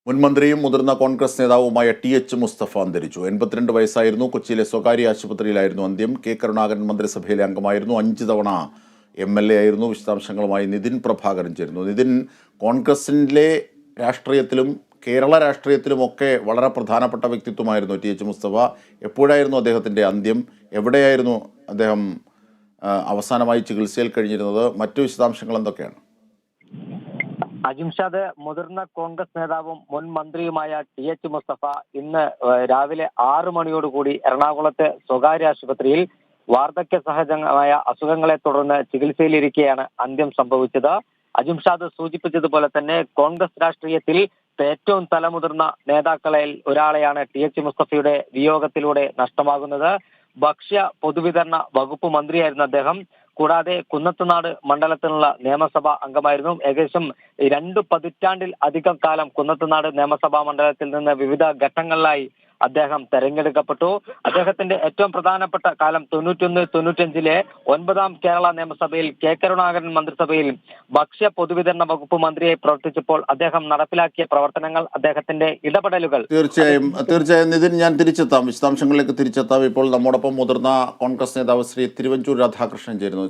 മുൻമന്ത്രിയും മുതിർന്ന കോൺഗ്രസ് നേതാവുമായ ടി.എച്ച്. മുസ്തഫ അന്തരിച്ചു. 82 വയസ്സായിരുന്നു. കൊച്ചിയിലെ സ്വകാര്യ ആശുപത്രിയിലായിരുന്നു അന്ത്യം. കെ. കരുണാകരൻ മന്ത്രിസഭയിലെ അംഗമായിരുന്നു. 5 തവണ MLA ആയിരുന്നു. വിശദാംശങ്ങളുമായി നിതിൻ പ്രഭാകരൻ ചേരുന്നു. നിതിൻ, കോൺഗ്രസിലെ രാഷ്ട്രീയത്തിലും കേരള രാഷ്ട്രീയത്തിലുമൊക്കെ വളരെ പ്രധാനപ്പെട്ട വ്യക്തിത്വമായിരുന്നു ടി.എച്ച്. മുസ്തഫ. എപ്പോഴായിരുന്നു അദ്ദേഹത്തിൻ്റെ അന്ത്യം? എവിടെയായിരുന്നു അദ്ദേഹം അവസാനമായി ചികിത്സയിൽ കഴിഞ്ഞിരുന്നത്? മറ്റു വിശദാംശങ്ങൾ എന്തൊക്കെയാണ്? അജിംഷാദ്, മുതിർന്ന കോൺഗ്രസ് നേതാവും മുൻ മന്ത്രിയുമായ ടി.എച്ച്. മുസ്തഫ ഇന്ന് രാവിലെ 6 മണിയോടുകൂടി എറണാകുളത്തെ സ്വകാര്യ ആശുപത്രിയിൽ വാർദ്ധക്യ സഹജമായ അസുഖങ്ങളെ തുടർന്ന് ചികിത്സയിലിരിക്കെയാണ് അന്ത്യം സംഭവിച്ചത്. അജിംഷാദ് സൂചിപ്പിച്ചതുപോലെ തന്നെ കോൺഗ്രസ് രാഷ്ട്രീയത്തിൽ ഏറ്റവും തലമുതിർന്ന നേതാക്കളിൽ ഒരാളെയാണ് ടി.എച്ച്. മുസ്തഫയുടെ വിയോഗത്തിലൂടെ നഷ്ടമാകുന്നത്. ഭക്ഷ്യ പൊതുവിതരണ വകുപ്പ് മന്ത്രിയായിരുന്നു അദ്ദേഹം. കൂടാതെ കുന്നത്തുനാട് മണ്ഡലത്തിനുള്ള നിയമസഭാ അംഗമായിരുന്നു. ഏകദേശം 2 പതിറ്റാണ്ടിൽ അധികം കാലം കുന്നത്തുനാട് നിയമസഭാ മണ്ഡലത്തിൽ നിന്ന് വിവിധ ഘട്ടങ്ങളിലായി അദ്ദേഹം തെരഞ്ഞെടുക്കപ്പെട്ടു. അദ്ദേഹത്തിന്റെ ഏറ്റവും പ്രധാനപ്പെട്ട കാലം 91-95 9ാം കേരള നിയമസഭയിൽ കെ. കരുണാകരൻ മന്ത്രിസഭയിൽ ഭക്ഷ്യ പൊതുവിതരണ വകുപ്പ് മന്ത്രിയായി പ്രവർത്തിച്ചപ്പോൾ അദ്ദേഹം നടപ്പിലാക്കിയ പ്രവർത്തനങ്ങൾ, അദ്ദേഹത്തിന്റെ ഇടപെടലുകൾ. തീർച്ചയായും നിതിൻ, ഞാൻ വിശദാംശങ്ങളിലേക്ക് തിരിച്ചെത്താം. ഇപ്പോൾ നമ്മോടൊപ്പം മുതിർന്ന കോൺഗ്രസ് നേതാവ് ശ്രീ തിരുവഞ്ചൂർ രാധാകൃഷ്ണൻ ചേരുന്നു.